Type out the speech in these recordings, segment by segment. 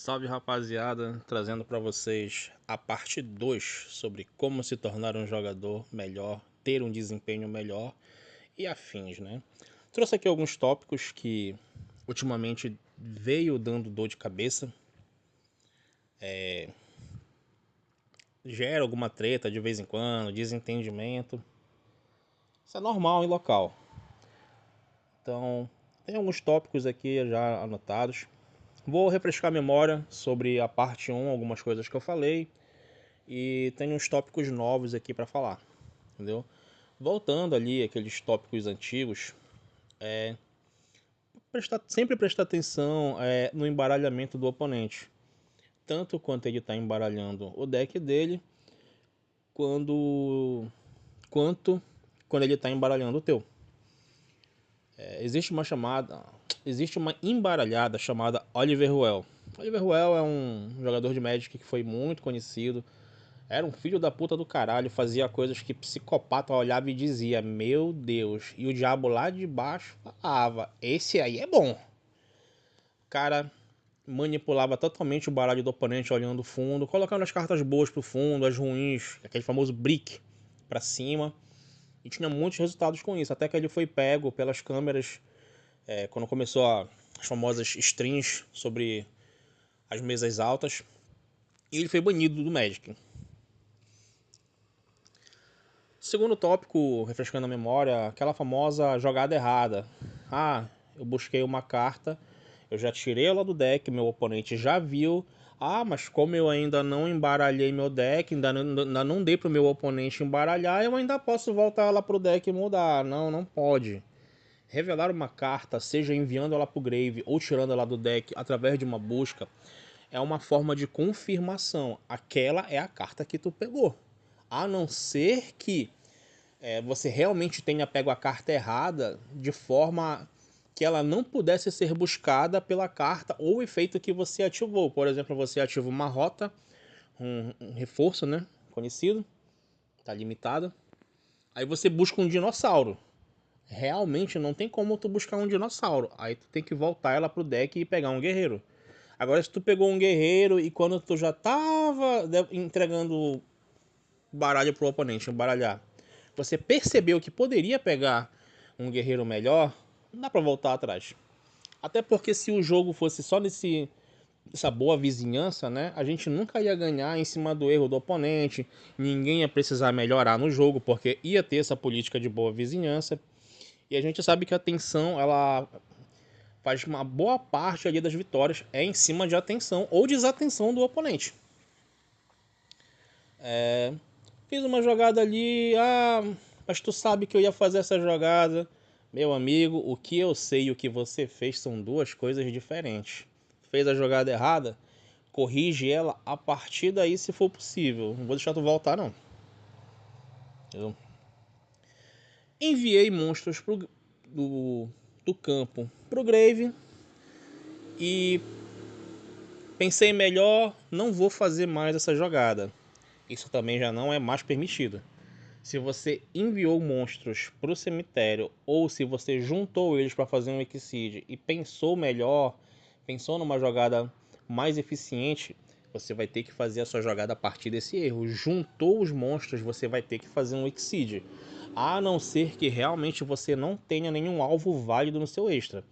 Salve rapaziada, trazendo para vocês a parte 2 sobre como se tornar um jogador melhor, ter um desempenho melhor e afins, né? Trouxe aqui alguns tópicos que ultimamente veio dando dor de cabeça, gera alguma treta de vez em quando, desentendimento. Isso é normal em local. Então, tem alguns tópicos aqui já anotados. Vou refrescar a memória sobre a parte 1, algumas coisas que eu falei. E tem uns tópicos novos aqui para falar, entendeu? Voltando ali aqueles tópicos antigos, sempre prestar atenção no embaralhamento do oponente. Tanto quanto ele está embaralhando o deck dele, quanto quando ele está embaralhando o teu. Existe uma embaralhada chamada Oliver Ruel. Oliver Ruel é um jogador de Magic que foi muito conhecido. Era um filho da puta do caralho, fazia coisas que psicopata olhava e dizia, meu Deus. E o diabo lá de baixo falava, esse aí é bom. O cara manipulava totalmente o baralho do oponente olhando o fundo, colocando as cartas boas pro fundo, as ruins, aquele famoso brick pra cima. E tinha muitos resultados com isso, até que ele foi pego pelas câmeras quando começou as famosas streams sobre as mesas altas. E ele foi banido do Magic. Segundo tópico, refrescando a memória, aquela famosa jogada errada. Eu busquei uma carta, eu já tirei ela do deck, meu oponente já viu. Mas como eu ainda não embaralhei meu deck, ainda não dei pro meu oponente embaralhar, eu ainda posso voltar ela pro deck e mudar. Não, não pode. Revelar uma carta, seja enviando ela pro grave ou tirando ela do deck através de uma busca, é uma forma de confirmação. Aquela é a carta que tu pegou. A não ser que você realmente tenha pego a carta errada de forma que ela não pudesse ser buscada pela carta ou efeito que você ativou. Por exemplo, você ativa uma rota, um reforço, né? Conhecido, tá limitado. Aí você busca um dinossauro. Realmente não tem como tu buscar um dinossauro. Aí tu tem que voltar ela pro deck e pegar um guerreiro. Agora, se tu pegou um guerreiro e quando tu já tava entregando baralho pro oponente, embaralhar, você percebeu que poderia pegar um guerreiro melhor, não dá pra voltar atrás. Até porque se o jogo fosse só essa boa vizinhança, né, a gente nunca ia ganhar em cima do erro do oponente, ninguém ia precisar melhorar no jogo, porque ia ter essa política de boa vizinhança. E a gente sabe que a atenção, ela faz uma boa parte ali das vitórias em cima de atenção ou desatenção do oponente. Fiz uma jogada ali, mas tu sabe que eu ia fazer essa jogada. Meu amigo, o que eu sei e o que você fez são duas coisas diferentes. Fez a jogada errada, corrige ela a partir daí se for possível. Não vou deixar tu voltar não. Eu enviei monstros do campo pro grave e pensei melhor, não vou fazer mais essa jogada. Isso também já não é mais permitido. Se você enviou monstros para o cemitério ou se você juntou eles para fazer um Exceed e pensou melhor, pensou numa jogada mais eficiente, você vai ter que fazer a sua jogada a partir desse erro. Juntou os monstros, você vai ter que fazer um Exceed. A não ser que realmente você não tenha nenhum alvo válido no seu extra.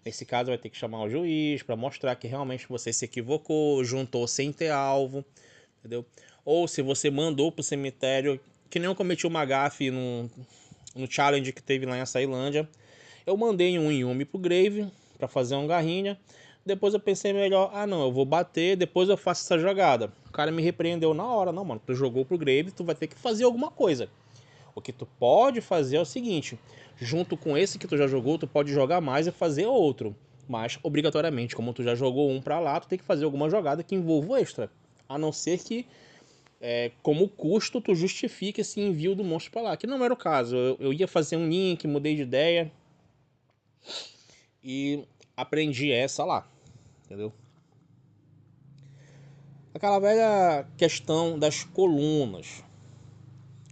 Nesse caso, vai ter que chamar o juiz para mostrar que realmente você se equivocou, juntou sem ter alvo, entendeu? Ou se você mandou pro cemitério, que nem eu cometi uma gafe no challenge que teve lá em Açailândia. Eu mandei um Yumi pro grave para fazer um garrinha. Depois eu pensei melhor, não, eu vou bater, depois eu faço essa jogada. O cara me repreendeu na hora, não, mano, tu jogou pro grave, tu vai ter que fazer alguma coisa. O que tu pode fazer é o seguinte, junto com esse que tu já jogou, tu pode jogar mais e fazer outro. Mas, obrigatoriamente, como tu já jogou um pra lá, tu tem que fazer alguma jogada que envolva o extra. A não ser que, como custo, tu justifique esse envio do monstro pra lá. Que não era o caso. Eu ia fazer um link, mudei de ideia. E aprendi essa lá. Entendeu? Aquela velha questão das colunas.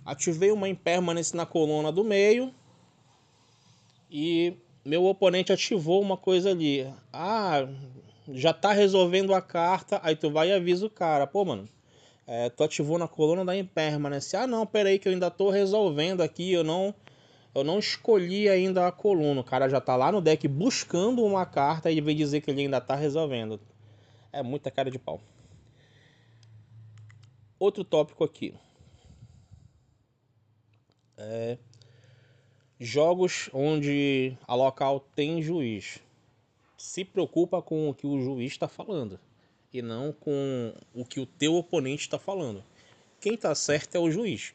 Ativei uma impermanence na coluna do meio. E meu oponente ativou uma coisa ali. já tá resolvendo a carta, aí tu vai e avisa o cara, pô, mano, tu ativou na coluna da impermanence. Ah, não, pera aí que eu ainda tô resolvendo aqui, eu não escolhi ainda a coluna. O cara já tá lá no deck buscando uma carta e vem dizer que ele ainda tá resolvendo. É muita cara de pau. Outro tópico aqui. Jogos onde a local tem juiz. Se preocupa com o que o juiz está falando e não com o que o teu oponente está falando. Quem está certo é o juiz.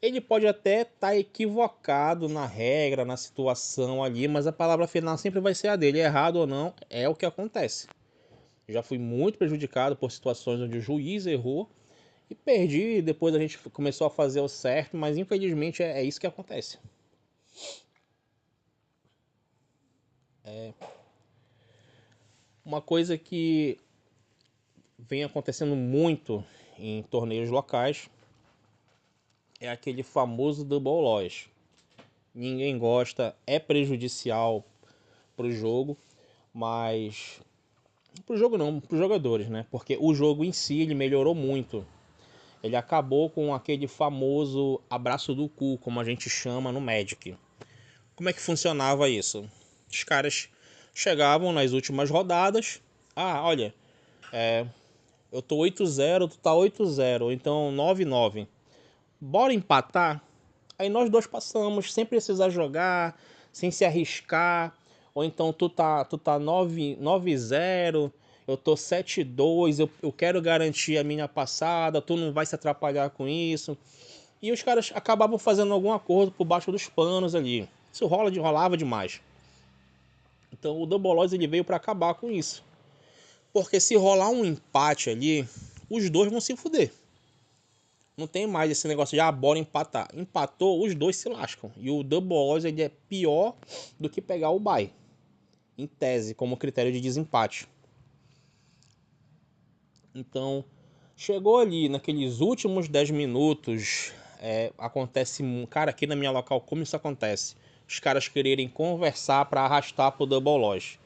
Ele pode até estar equivocado na regra, na situação ali, mas a palavra final sempre vai ser a dele. Errado ou não, é o que acontece. Já fui muito prejudicado por situações onde o juiz errou e perdi. Depois a gente começou a fazer o certo, mas infelizmente é isso que acontece. Uma coisa que vem acontecendo muito em torneios locais é aquele famoso double loss. Ninguém gosta, é prejudicial pro jogo, mas pro jogo não, pros jogadores, né? Porque o jogo em si ele melhorou muito. Ele acabou com aquele famoso abraço do cu, como a gente chama no Magic. Como é que funcionava isso? Os caras chegavam nas últimas rodadas. Ah, olha, eu tô 8-0, tu tá 8-0, ou então 9-9. Bora empatar? Aí nós dois passamos, sem precisar jogar, sem se arriscar. Ou então tu tá 9-0, eu tô 7-2, eu quero garantir a minha passada, tu não vai se atrapalhar com isso. E os caras acabavam fazendo algum acordo por baixo dos panos ali. Isso rolava demais. Então o Double Loss ele veio para acabar com isso. Porque se rolar um empate ali, os dois vão se fuder. Não tem mais esse negócio de bora empatar. Empatou, os dois se lascam. E o Double Loss ele é pior do que pegar o bye. Em tese, como critério de desempate. Então, chegou ali naqueles últimos 10 minutos, acontece... Cara, aqui na minha local, como isso acontece? Os caras quererem conversar para arrastar pro Double Loss.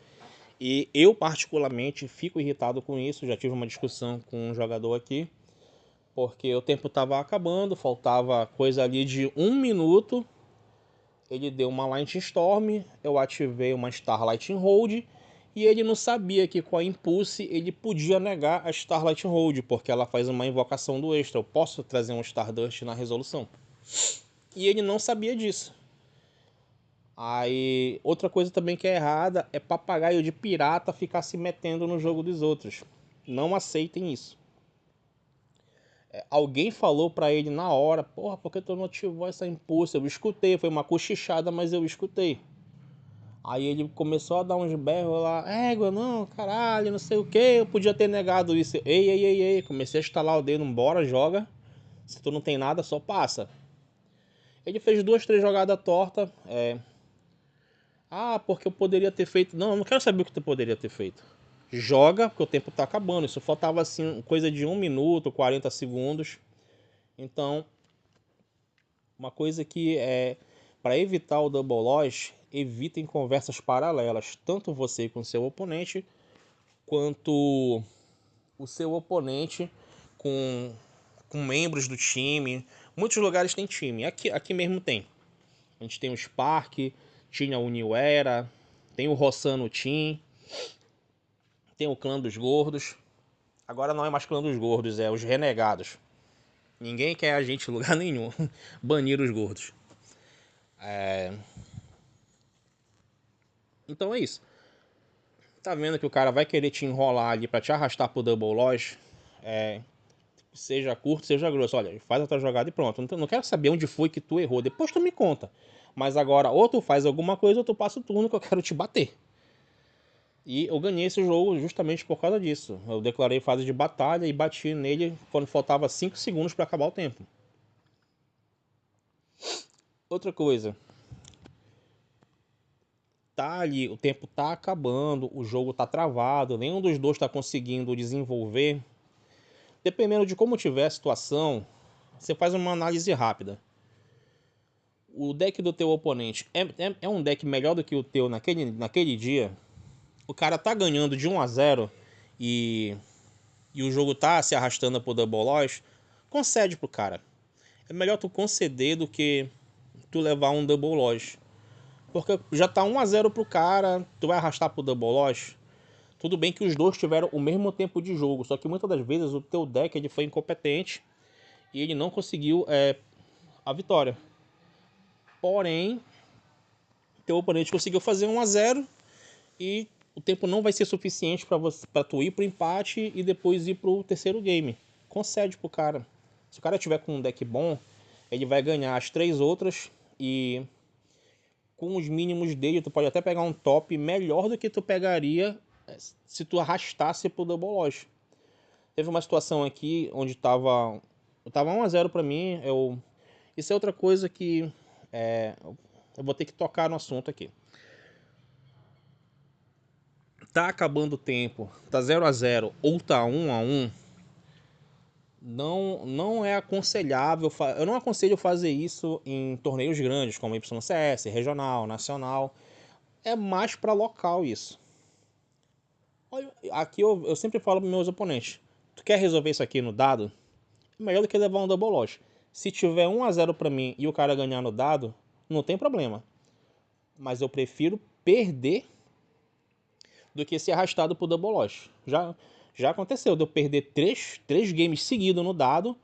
E eu, particularmente, fico irritado com isso. Já tive uma discussão com um jogador aqui. Porque o tempo estava acabando, faltava coisa ali de 1 minuto. Ele deu uma Lightning Storm, eu ativei uma Starlight Hold. E ele não sabia que com a Impulse ele podia negar a Starlight Hold, porque ela faz uma invocação do extra. Eu posso trazer um Stardust na resolução. E ele não sabia disso. Aí, outra coisa também que é errada é papagaio de pirata ficar se metendo no jogo dos outros. Não aceitem isso. Alguém falou pra ele na hora, porra, por que tu não ativou essa Impulse? Eu escutei, foi uma cochichada, mas eu escutei. Aí ele começou a dar uns berros lá, égua, não, caralho, não sei o que, eu podia ter negado isso. Ei, comecei a estalar o dedo, bora, joga. Se tu não tem nada, só passa. Ele fez 2, 3 jogadas tortas. Porque eu poderia ter feito. Não, eu não quero saber o que tu poderia ter feito. Joga, porque o tempo tá acabando. Isso faltava assim, coisa de 1 minuto, 40 segundos. Então, uma coisa que é para evitar o double loss, evitem conversas paralelas, tanto você com seu oponente, quanto o seu oponente com membros do time. Muitos lugares tem time, aqui mesmo tem. A gente tem o Spark, tinha o New Era, tem o Rossano Team, tem o Clã dos Gordos. Agora não é mais Clã dos Gordos, é os Renegados. Ninguém quer a gente em lugar nenhum. Banir os gordos. Então é isso. Tá vendo que o cara vai querer te enrolar ali pra te arrastar pro double loss? Seja curto, seja grosso. Olha, faz a tua jogada e pronto. Não quero saber onde foi que tu errou. Depois tu me conta. Mas agora, ou tu faz alguma coisa, ou tu passa o turno que eu quero te bater. E eu ganhei esse jogo justamente por causa disso. Eu declarei fase de batalha e bati nele quando faltava 5 segundos pra acabar o tempo. Outra coisa. Tá ali, o tempo tá acabando, o jogo tá travado, nenhum dos dois tá conseguindo desenvolver. Dependendo de como tiver a situação, você faz uma análise rápida. O deck do teu oponente é um deck melhor do que o teu naquele dia? o cara tá ganhando de 1-0 e, e o jogo tá se arrastando pro double loss, concede pro cara. É melhor tu conceder do que tu levar um double loss. Porque já tá 1-0 pro cara, tu vai arrastar pro double loss. Tudo bem que os dois tiveram o mesmo tempo de jogo, só que muitas das vezes o teu deck ele foi incompetente e ele não conseguiu a vitória. Porém, teu oponente conseguiu fazer 1-0 e o tempo não vai ser suficiente para tu ir pro empate e depois ir pro terceiro game. Concede pro cara. Se o cara tiver com um deck bom, ele vai ganhar as 3 outras e com os mínimos dele tu pode até pegar um top melhor do que tu pegaria se tu arrastasse pro double loss. Teve uma situação aqui onde tava 1-0 para mim. Isso é outra coisa que eu vou ter que tocar no assunto aqui. Tá acabando o tempo, tá 0-0 ou tá 1-1, não é aconselhável. Eu não aconselho fazer isso em torneios grandes como YCS, regional, nacional. É mais para local isso. Aqui eu sempre falo para meus oponentes: tu quer resolver isso aqui no dado? É melhor do que levar um double loss. Se tiver 1-0 para mim e o cara ganhar no dado, não tem problema. Mas eu prefiro perder do que ser arrastado pro double loss. Já aconteceu de eu perder três games seguidos no dado,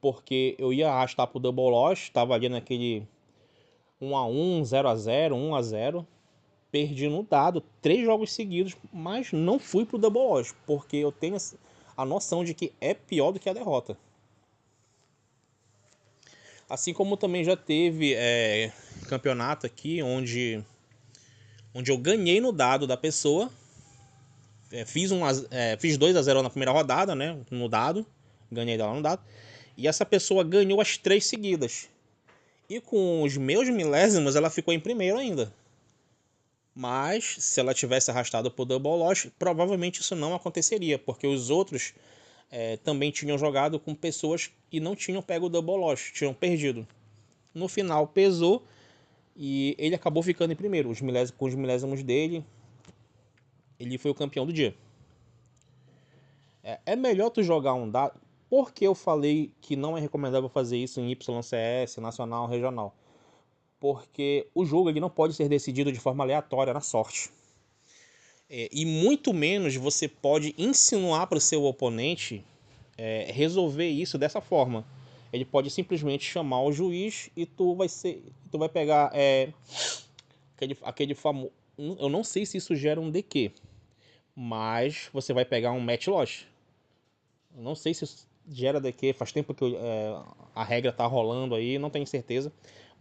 porque eu ia arrastar pro double loss, estava ali naquele 1-1, 0-0, 1-0. Perdi no dado 3 jogos seguidos, mas não fui pro double loss, porque eu tenho a noção de que é pior do que a derrota. Assim como também já teve campeonato aqui onde eu ganhei no dado da pessoa. Fiz 2-0 na primeira rodada, né? No dado. Ganhei dela no dado. E essa pessoa ganhou as 3 seguidas. E com os meus milésimos, ela ficou em primeiro ainda. Mas, se ela tivesse arrastado por double loss, provavelmente isso não aconteceria. Porque os outros também tinham jogado com pessoas e não tinham pego o double loss. Tinham perdido. No final, pesou. E ele acabou ficando em primeiro. Com os milésimos dele, ele foi o campeão do dia. É melhor tu jogar um dado. Por que eu falei que não é recomendável fazer isso em YCS, nacional, regional? Porque o jogo ele não pode ser decidido de forma aleatória, na sorte. E muito menos você pode insinuar para o seu oponente resolver isso dessa forma. Ele pode simplesmente chamar o juiz e tu vai pegar aquele famoso. Eu não sei se isso gera um DQ, mas você vai pegar um match loss. Eu não sei se isso gera DQ, faz tempo que a regra tá rolando aí, não tenho certeza.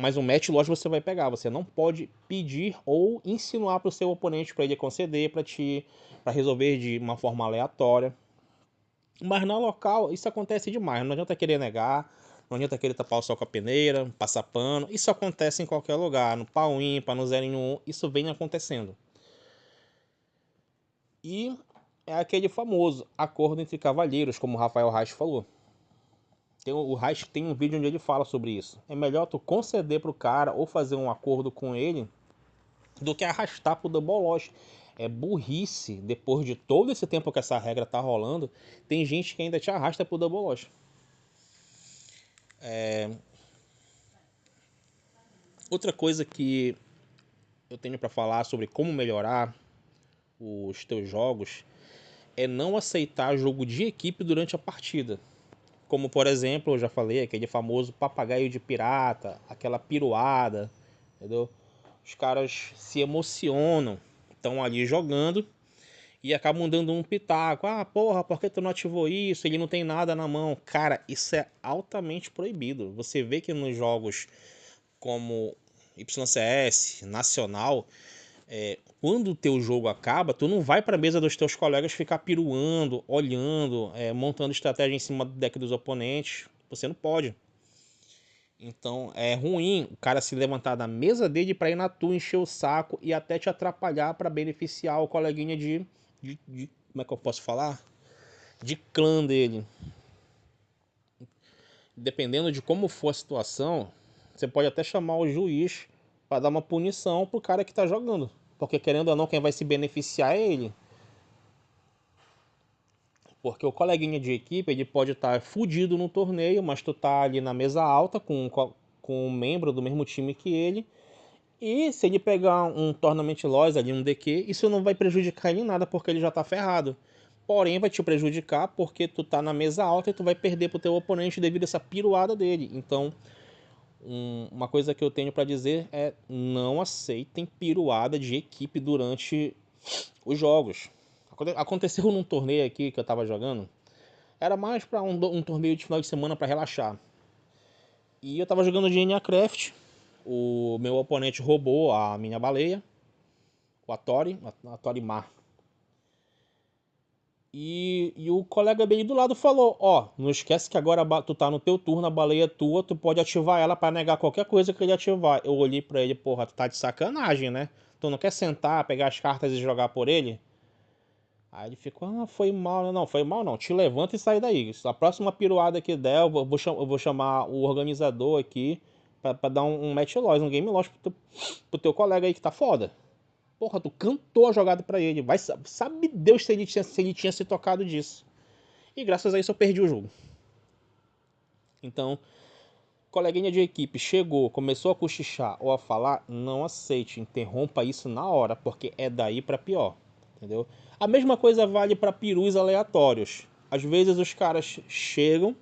Mas o match loss você vai pegar. Você não pode pedir ou insinuar para o seu oponente para ele conceder, para resolver de uma forma aleatória. Mas na local isso acontece demais. Não adianta querer negar, não adianta querer tapar o sol com a peneira, passar pano. Isso acontece em qualquer lugar, no pau ímpar, no 0 em 1, isso vem acontecendo. E é aquele famoso acordo entre cavalheiros, como o Rafael Reich falou. O Reich tem um vídeo onde ele fala sobre isso. É melhor tu conceder pro cara ou fazer um acordo com ele do que arrastar pro double loss. É burrice, depois de todo esse tempo que essa regra tá rolando, tem gente que ainda te arrasta pro double loss. Outra coisa que eu tenho para falar sobre como melhorar os teus jogos é não aceitar jogo de equipe durante a partida. Como, por exemplo, eu já falei, aquele famoso papagaio de pirata, aquela piruada, entendeu? Os caras se emocionam, estão ali jogando e acabam dando um pitaco. Ah, porra, por que tu não ativou isso? Ele não tem nada na mão. Cara, isso é altamente proibido. Você vê que nos jogos como YCS, Nacional, quando o teu jogo acaba, tu não vai para a mesa dos teus colegas ficar piruando, olhando, montando estratégia em cima do deck dos oponentes. Você não pode. Então é ruim o cara se levantar da mesa dele para ir na tua, encher o saco e até te atrapalhar para beneficiar o coleguinha de. Como é que eu posso falar? De clã dele. Dependendo de como for a situação, você pode até chamar o juiz para dar uma punição pro cara que tá jogando. Porque querendo ou não, quem vai se beneficiar é ele. Porque o coleguinha de equipe, ele pode estar fudido no torneio, mas tu tá ali na mesa alta com um membro do mesmo time que ele. E se ele pegar um Tournament Loss ali, um DQ, isso não vai prejudicar ele em nada, porque ele já tá ferrado. Porém, vai te prejudicar porque tu tá na mesa alta e tu vai perder pro teu oponente devido a essa piruada dele. Então, uma coisa que eu tenho pra dizer é: não aceitem piruada de equipe durante os jogos. Aconteceu num torneio aqui que eu tava jogando. Era mais pra um torneio de final de semana pra relaxar. E eu tava jogando de Craft. O meu oponente roubou a minha baleia, o Atori, a Torimar. E o colega bem do lado falou: ó, não esquece que agora tu tá no teu turno, a baleia é tua, tu pode ativar ela pra negar qualquer coisa que ele ativar. Eu olhei pra ele: porra, tu tá de sacanagem, né? Tu não quer sentar, pegar as cartas e jogar por ele? Aí ele ficou: ah, foi mal. Não, foi mal não, te levanta e sai daí. A próxima piruada que der, eu vou chamar o organizador aqui pra dar um match loss, um game loss pro teu colega aí que tá foda. Porra, tu cantou a jogada pra ele. Sabe Deus se ele tinha se tocado disso. E graças a isso eu perdi o jogo. Então, coleguinha de equipe chegou, começou a cochichar ou a falar, não aceite, interrompa isso na hora, porque é daí pra pior. Entendeu? A mesma coisa vale pra perus aleatórios. Às vezes os caras chegam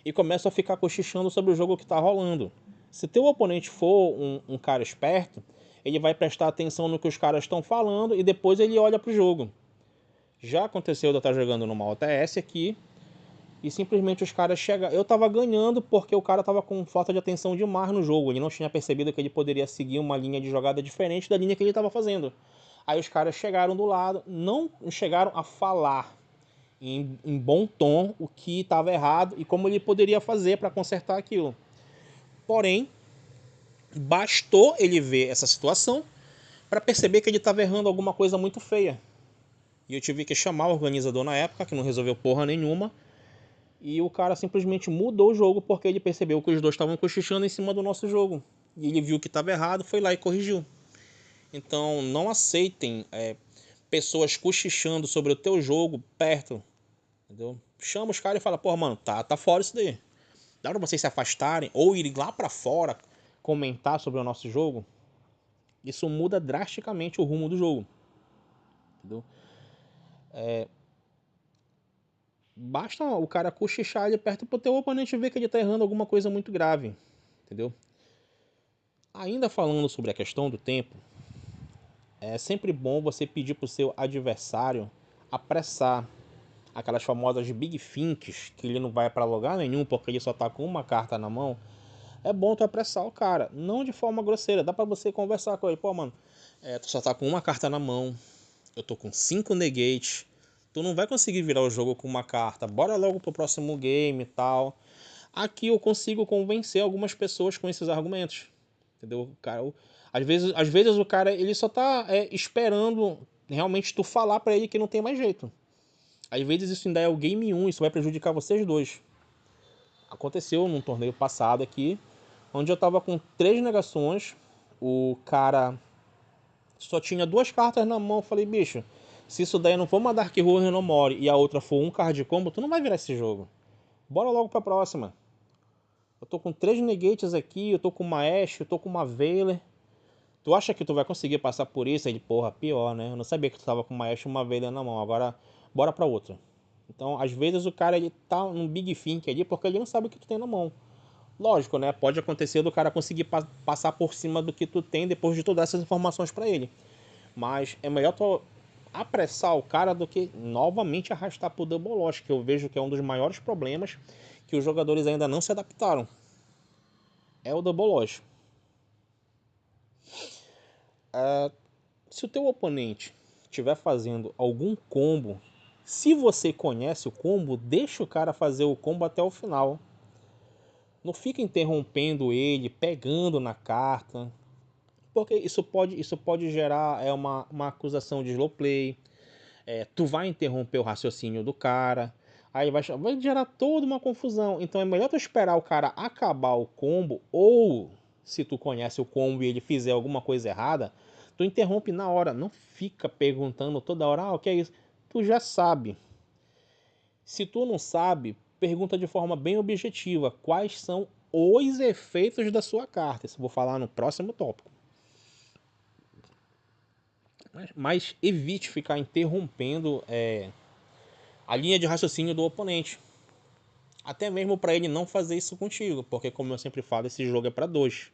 e começam a ficar cochichando sobre o jogo que tá rolando. Se teu oponente for um cara esperto, ele vai prestar atenção no que os caras estão falando e depois ele olha pro jogo. Já aconteceu de eu estar jogando numa OTS aqui e simplesmente os caras chegaram. Eu tava ganhando porque o cara tava com falta de atenção demais no jogo. Ele não tinha percebido que ele poderia seguir uma linha de jogada diferente da linha que ele tava fazendo. Aí os caras chegaram do lado, não chegaram a falar em bom tom o que estava errado e como ele poderia fazer para consertar aquilo. Porém, bastou ele ver essa situação para perceber que ele estava errando alguma coisa muito feia. E eu tive que chamar o organizador na época, que não resolveu porra nenhuma. E o cara simplesmente mudou o jogo porque ele percebeu que os dois estavam cochichando em cima do nosso jogo. E ele viu que estava errado, foi lá e corrigiu. Então não aceitem pessoas cochichando sobre o teu jogo perto. Entendeu? Chama os caras e fala: porra, mano, tá fora isso daí. Dá pra vocês se afastarem ou irem lá pra fora comentar sobre o nosso jogo. Isso muda drasticamente o rumo do jogo. Entendeu? Basta o cara cochichar ali perto pro teu oponente ver que ele tá errando alguma coisa muito grave. Entendeu? Ainda falando sobre a questão do tempo, é sempre bom você pedir pro seu adversário apressar aquelas famosas Big Finks, que ele não vai pra lugar nenhum porque ele só tá com uma carta na mão. É bom tu apressar o cara, não de forma grosseira, dá pra você conversar com ele: pô, mano, tu só tá com uma carta na mão, eu tô com 5 negates, tu não vai conseguir virar o jogo com uma carta, bora logo pro próximo game e tal. Aqui eu consigo convencer algumas pessoas com esses argumentos, entendeu? Cara, às vezes o cara ele só tá esperando realmente tu falar pra ele que não tem mais jeito. Às vezes isso ainda é o game 1, isso vai prejudicar vocês dois. Aconteceu num torneio passado aqui, onde eu tava com 3 negações, o cara só tinha 2 cartas na mão. Eu falei: bicho, se isso daí não for uma Dark Horror no Mori e a outra for um card combo, tu não vai virar esse jogo. Bora logo pra próxima. Eu tô com 3 negates aqui, eu tô com uma Ashe, eu tô com uma Veiler. Tu acha que tu vai conseguir passar por isso? Ele: porra, pior, né? Eu não sabia que tu tava com uma Ashe e uma Veiler na mão, agora bora pra outra. Então, às vezes o cara ele tá num Big Think ali porque ele não sabe o que tu tem na mão. Lógico, né? Pode acontecer do cara conseguir passar por cima do que tu tem depois de tu dar essas informações pra ele. Mas é melhor tu apressar o cara do que novamente arrastar pro Double Loss, que eu vejo que é um dos maiores problemas que os jogadores ainda não se adaptaram. É o Double Loss. Se o teu oponente estiver fazendo algum combo, se você conhece o combo, deixa o cara fazer o combo até o final. Não fica interrompendo ele, pegando na carta, porque isso pode gerar uma acusação de slow play. Tu vai interromper o raciocínio do cara, aí vai gerar toda uma confusão. Então é melhor tu esperar o cara acabar o combo, ou se tu conhece o combo e ele fizer alguma coisa errada, Tu interrompe na hora, não fica perguntando toda hora, o que é isso? Tu já sabe. Se tu não sabe, pergunta de forma bem objetiva quais são os efeitos da sua carta. Isso eu vou falar no próximo tópico. Mas evite ficar interrompendo a linha de raciocínio do oponente. Até mesmo para ele não fazer isso contigo, porque como eu sempre falo, esse jogo é para dois.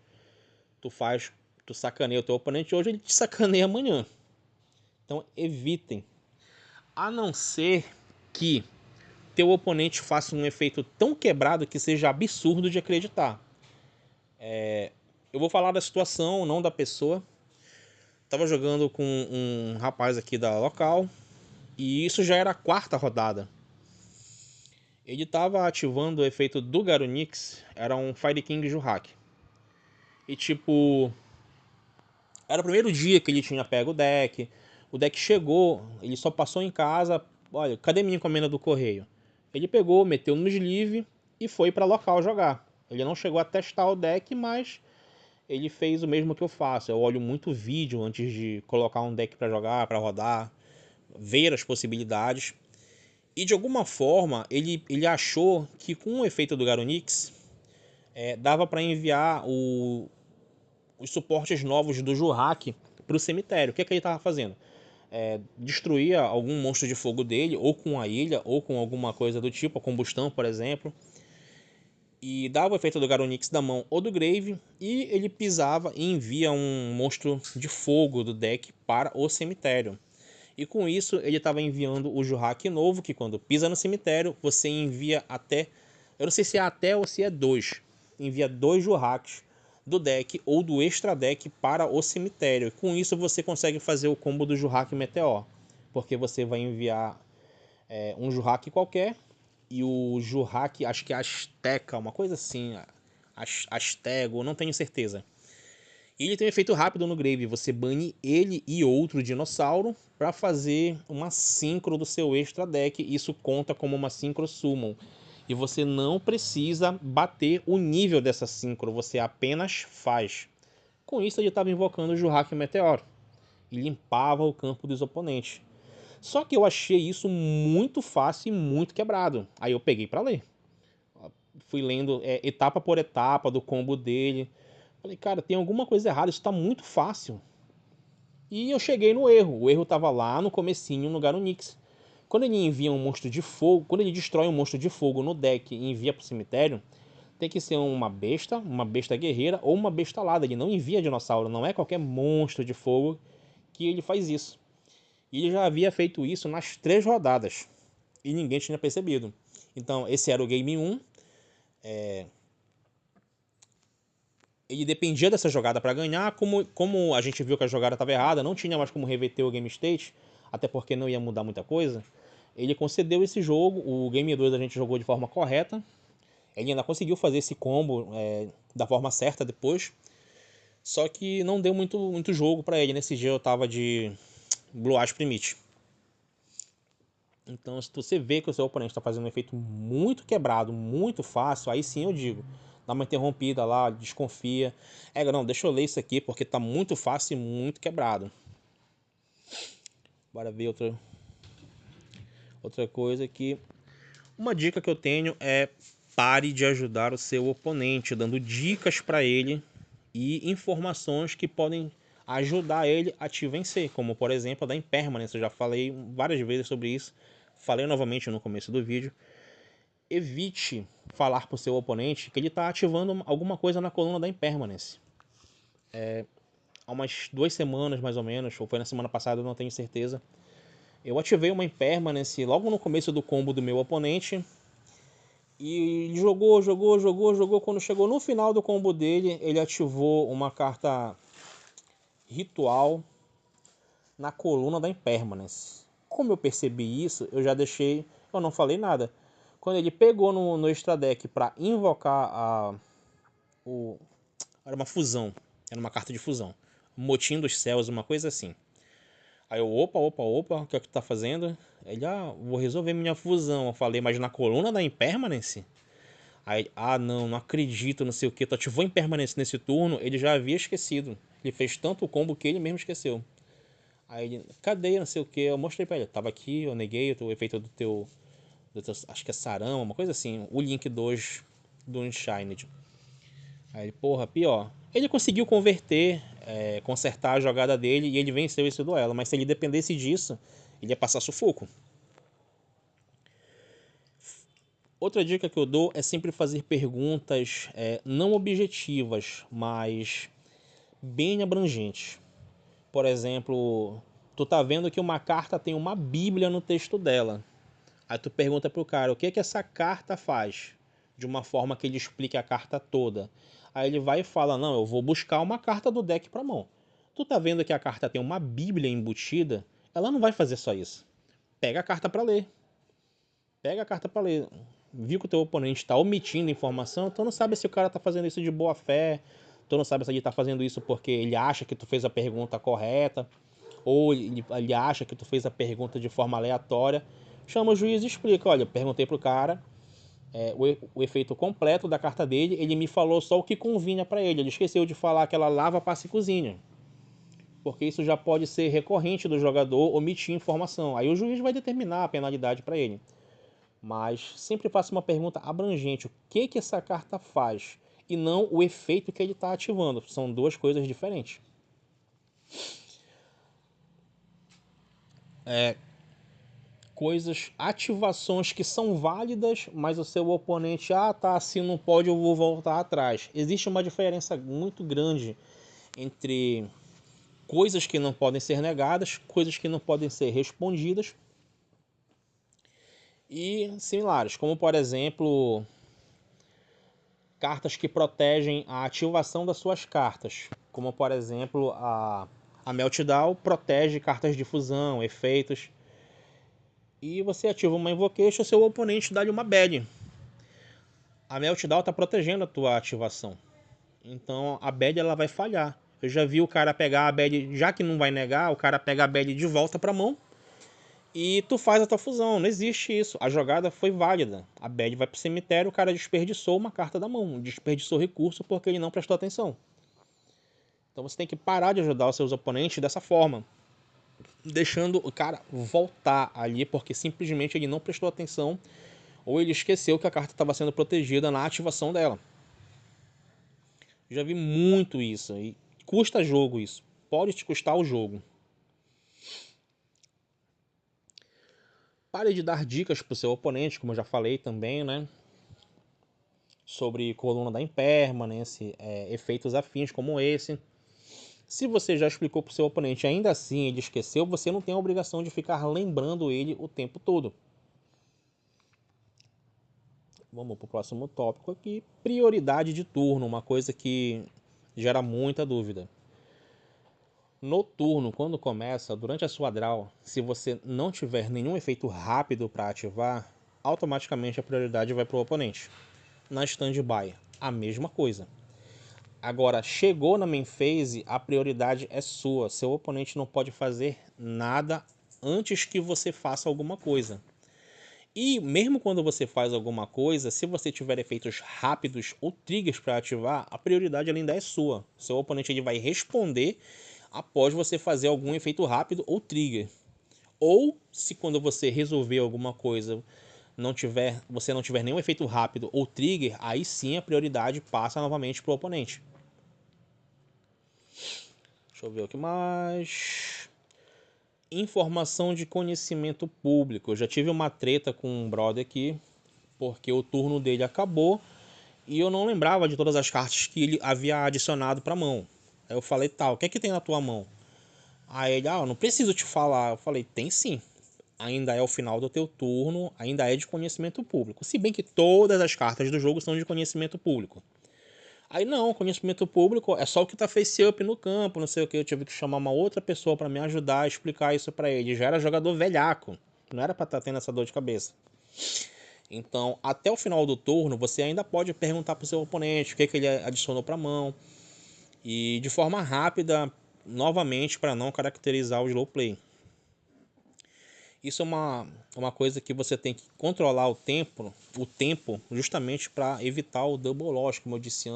Tu sacaneia o teu oponente hoje, ele te sacaneia amanhã. Então evitem. A não ser que teu oponente faça um efeito tão quebrado que seja absurdo de acreditar. Eu vou falar da situação, não da pessoa. Tava jogando com um rapaz aqui da local e isso já era a quarta rodada. Ele tava ativando o efeito do Garunix, era um Fire King Jurrak. E tipo, era o primeiro dia que ele tinha pego o deck. O deck chegou, ele só passou em casa. Olha, cadê minha encomenda do correio? Ele pegou, meteu no sleeve e foi para local jogar. Ele não chegou a testar o deck, mas ele fez o mesmo que eu faço. Eu olho muito vídeo antes de colocar um deck para jogar, para rodar, ver as possibilidades. E de alguma forma ele achou que com o efeito do Garunix dava para enviar os suportes novos do Jurrak para o cemitério. O que ele estava fazendo? Destruía algum monstro de fogo dele, ou com a ilha, ou com alguma coisa do tipo, a combustão, por exemplo. E dava o efeito do Garunix da mão ou do Grave, e ele pisava e envia um monstro de fogo do deck para o cemitério. E com isso ele estava enviando o Jurrak novo, que quando pisa no cemitério, você envia até... Eu não sei se é até ou se é 2. Envia 2 Jurraks do deck ou do extra deck para o cemitério. Com isso você consegue fazer o combo do Jurrak Meteor. Porque você vai enviar um Jurrak qualquer e o Jurrak, acho que é Azteca, uma coisa assim, Aztego, não tenho certeza. E ele tem um efeito rápido no Grave, você bane ele e outro dinossauro para fazer uma synchro do seu extra deck, isso conta como uma synchro summon. E você não precisa bater o nível dessa synchro, você apenas faz. Com isso ele estava invocando o Jurrak Meteor e limpava o campo dos oponentes. Só que eu achei isso muito fácil e muito quebrado. Aí eu peguei para ler. Fui lendo etapa por etapa do combo dele. Falei, cara, tem alguma coisa errada, isso tá muito fácil. E eu cheguei no erro. O erro tava lá no comecinho, no Garunix. Quando ele envia um monstro de fogo, quando ele destrói um monstro de fogo no deck e envia pro cemitério, tem que ser uma besta guerreira ou uma besta alada. Ele não envia dinossauro, não é qualquer monstro de fogo que ele faz isso. E ele já havia feito isso nas 3 rodadas. E ninguém tinha percebido. Então, esse era o Game 1. Ele dependia dessa jogada para ganhar. Como a gente viu que a jogada estava errada, não tinha mais como reverter o Game State, até porque não ia mudar muita coisa. Ele concedeu esse jogo. O Game 2 a gente jogou de forma correta. Ele ainda conseguiu fazer esse combo da forma certa depois. Só que não deu muito jogo para ele. Nesse dia eu tava de Blue Ash Primite. Então, se você vê que o seu oponente está fazendo um efeito muito quebrado, muito fácil, aí sim eu digo, dá uma interrompida lá, desconfia. Não, deixa eu ler isso aqui porque tá muito fácil e muito quebrado. Bora ver outra coisa aqui. Uma dica que eu tenho é pare de ajudar o seu oponente, dando dicas para ele e informações que podem ajudar ele a te vencer, como por exemplo a da Impermanence. Eu já falei várias vezes sobre isso. Falei novamente no começo do vídeo. Evite falar para o seu oponente que ele está ativando alguma coisa na coluna da Impermanence. Há umas 2 semanas mais ou menos, ou foi na semana passada, eu não tenho certeza. Eu ativei uma Impermanence logo no começo do combo do meu oponente. E ele jogou. Quando chegou no final do combo dele, ele ativou uma carta ritual na coluna da Impermanence. Como eu percebi isso, eu já deixei... Eu não falei nada. Quando ele pegou no extra deck para invocar era uma fusão. Era uma carta de fusão. Motim dos Céus, uma coisa assim. Aí eu, opa, o que é que tu tá fazendo? Ele, vou resolver minha fusão. Eu falei, mas na coluna da Impermanence? Aí, não acredito, não sei o que. Tu ativou Impermanence nesse turno? Ele já havia esquecido. Ele fez tanto combo que ele mesmo esqueceu. Aí ele, cadê, não sei o que, eu mostrei pra ele, tava aqui, eu neguei o efeito acho que é Sarama, uma coisa assim, o Link 2 do Unshined. Aí ele, porra, pior. Ele conseguiu converter, consertar a jogada dele e ele venceu esse duelo, mas se ele dependesse disso, ele ia passar sufoco. Outra dica que eu dou é sempre fazer perguntas não objetivas, mas bem abrangentes. Por exemplo, tu tá vendo que uma carta tem uma bíblia no texto dela. Aí tu pergunta pro cara, o que é que essa carta faz? De uma forma que ele explique a carta toda. Aí ele vai e fala, não, eu vou buscar uma carta do deck pra mão. Tu tá vendo que a carta tem uma bíblia embutida? Ela não vai fazer só isso. Pega a carta pra ler. Pega a carta pra ler. Viu que o teu oponente está omitindo informação, tu não sabe se o cara tá fazendo isso de boa fé, tu não sabe se ele tá fazendo isso porque ele acha que tu fez a pergunta correta, ou ele acha que tu fez a pergunta de forma aleatória. Chama o juiz e explica, olha, eu perguntei pro cara o efeito completo da carta dele, ele me falou só o que convinha para ele esqueceu de falar que ela lava, passa e cozinha. Porque isso já pode ser recorrente do jogador omitir informação. Aí o juiz vai determinar a penalidade para ele. Mas sempre faça uma pergunta abrangente. O que essa carta faz? E não o efeito que ele está ativando. São duas coisas diferentes. Ativações que são válidas, mas o seu oponente, tá assim, não pode, eu vou voltar atrás. Existe uma diferença muito grande entre coisas que não podem ser negadas, coisas que não podem ser respondidas e similares, como por exemplo, cartas que protegem a ativação das suas cartas, como por exemplo a Meltdown protege cartas de fusão, efeitos, e você ativa uma Invocation, seu oponente dá-lhe uma bad. A Meltdown está protegendo a tua ativação, então a bad ela vai falhar. Eu já vi o cara pegar a bad, já que não vai negar, o cara pega a bad de volta para mão e tu faz a tua fusão. Não existe isso. A jogada foi válida. A bad vai pro cemitério, o cara desperdiçou uma carta da mão, desperdiçou recurso porque ele não prestou atenção. Então você tem que parar de ajudar os seus oponentes dessa forma, deixando o cara voltar ali porque simplesmente ele não prestou atenção ou ele esqueceu que a carta estava sendo protegida na ativação dela. Já vi muito isso e custa jogo isso. Pode te custar o jogo. Pare de dar dicas pro seu oponente, como eu já falei também, né? Sobre coluna da impermanence, efeitos afins como esse. Se você já explicou pro seu oponente e ainda assim ele esqueceu, você não tem a obrigação de ficar lembrando ele o tempo todo. Vamos pro próximo tópico aqui. Prioridade de turno, uma coisa que gera muita dúvida. No turno, quando começa, durante a sua draw, se você não tiver nenhum efeito rápido para ativar, automaticamente a prioridade vai para o oponente. Na standby, a mesma coisa. Agora, chegou na main phase, a prioridade é sua. Seu oponente não pode fazer nada antes que você faça alguma coisa. E mesmo quando você faz alguma coisa, se você tiver efeitos rápidos ou triggers para ativar, a prioridade ainda é sua. Seu oponente ele vai responder após você fazer algum efeito rápido ou trigger. Ou se quando você resolver alguma coisa você não tiver nenhum efeito rápido ou trigger, aí sim a prioridade passa novamente para o oponente. Deixa eu ver o que mais. Informação de conhecimento público. Eu já tive uma treta com um brother aqui, porque o turno dele acabou e eu não lembrava de todas as cartas que ele havia adicionado para a mão. Aí eu falei, o que é que tem na tua mão? Aí ele, eu não preciso te falar. Eu falei, tem sim. Ainda é o final do teu turno, ainda é de conhecimento público. Se bem que todas as cartas do jogo são de conhecimento público. Aí não, conhecimento público é só o que tá face up no campo, não sei o que. Eu tive que chamar uma outra pessoa para me ajudar a explicar isso para ele. Já era jogador velhaco, não era para estar tendo essa dor de cabeça. Então, até o final do turno, você ainda pode perguntar pro seu oponente o que ele adicionou para mão. E de forma rápida, novamente, para não caracterizar o slow play. Isso é uma coisa que você tem que controlar o tempo justamente para evitar o double loss, como eu disse,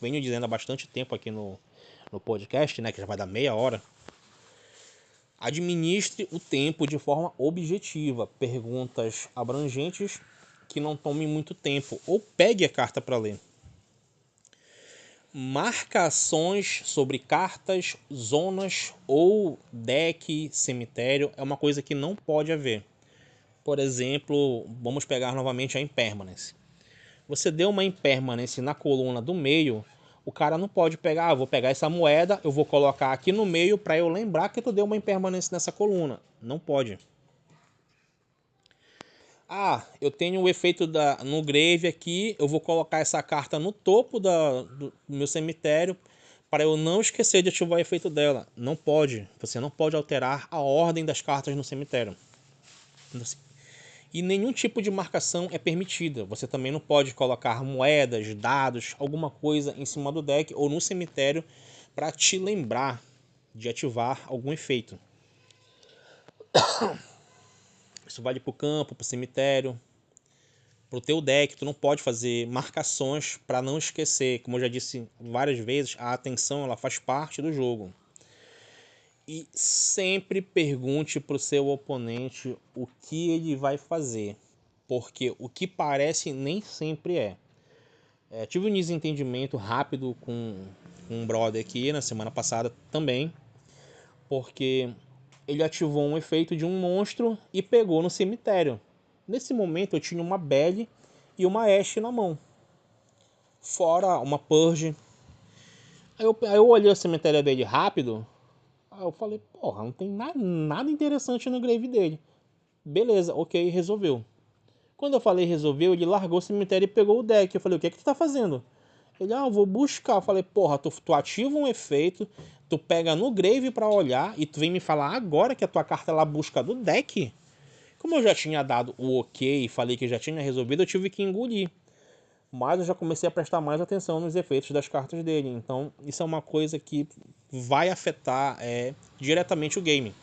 venho dizendo há bastante tempo aqui no no podcast, né, que já vai dar meia hora. Administre o tempo de forma objetiva. Perguntas abrangentes que não tomem muito tempo. Ou pegue a carta para ler. Marcações sobre cartas, zonas ou deck, cemitério é uma coisa que não pode haver. Por exemplo, vamos pegar novamente a Impermanence. Você deu uma Impermanence na coluna do meio, o cara não pode pegar, vou pegar essa moeda, eu vou colocar aqui no meio para eu lembrar que tu deu uma Impermanence nessa coluna. Não pode. Ah, eu tenho o efeito no grave aqui, eu vou colocar essa carta no topo do meu cemitério para eu não esquecer de ativar o efeito dela. Não pode. Você não pode alterar a ordem das cartas no cemitério. E nenhum tipo de marcação é permitida. Você também não pode colocar moedas, dados, alguma coisa em cima do deck ou no cemitério para te lembrar de ativar algum efeito. Isso vale para o campo, para o cemitério. Para o teu deck, tu não pode fazer marcações para não esquecer. Como eu já disse várias vezes, a atenção ela faz parte do jogo. E sempre pergunte para o seu oponente o que ele vai fazer. Porque o que parece nem sempre é. Tive um desentendimento rápido com um brother aqui na semana passada também. Porque ele ativou um efeito de um monstro e pegou no cemitério. Nesse momento eu tinha uma Belle e uma Ashe na mão. Fora uma Purge. Aí eu olhei o cemitério dele rápido. Aí eu falei, porra, não tem nada interessante no grave dele. Beleza, ok, resolveu. Quando eu falei resolveu, ele largou o cemitério e pegou o deck. Eu falei, o que é que tu tá fazendo? Ele, eu vou buscar. Eu falei, porra, tu ativa um efeito, tu pega no grave pra olhar e tu vem me falar agora que a tua carta ela busca do deck? Como eu já tinha dado o ok e falei que já tinha resolvido, eu tive que engolir. Mas eu já comecei a prestar mais atenção nos efeitos das cartas dele. Então isso é uma coisa que vai afetar diretamente o game.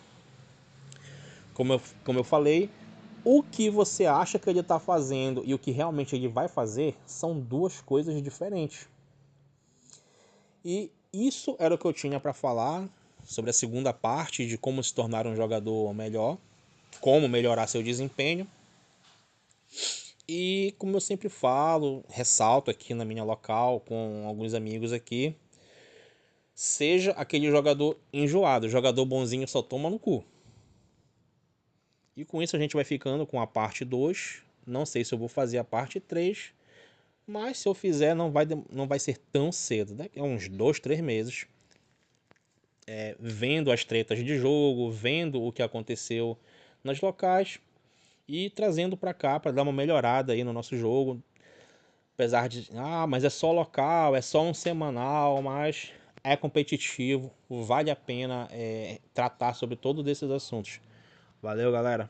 Como eu falei, o que você acha que ele está fazendo e o que realmente ele vai fazer são duas coisas diferentes. E isso era o que eu tinha para falar sobre a segunda parte de como se tornar um jogador melhor, como melhorar seu desempenho. E como eu sempre falo, ressalto aqui na minha local com alguns amigos aqui, seja aquele jogador enjoado, jogador bonzinho só toma no cu. E com isso a gente vai ficando com a parte 2. Não sei se eu vou fazer a parte 3, mas se eu fizer não vai ser tão cedo. Daqui a uns 2, 3 meses. Vendo as tretas de jogo, vendo o que aconteceu nas locais e trazendo para cá para dar uma melhorada aí no nosso jogo. Apesar de, mas é só local, é só um semanal, mas é competitivo, vale a pena tratar sobre todos esses assuntos. Valeu, galera!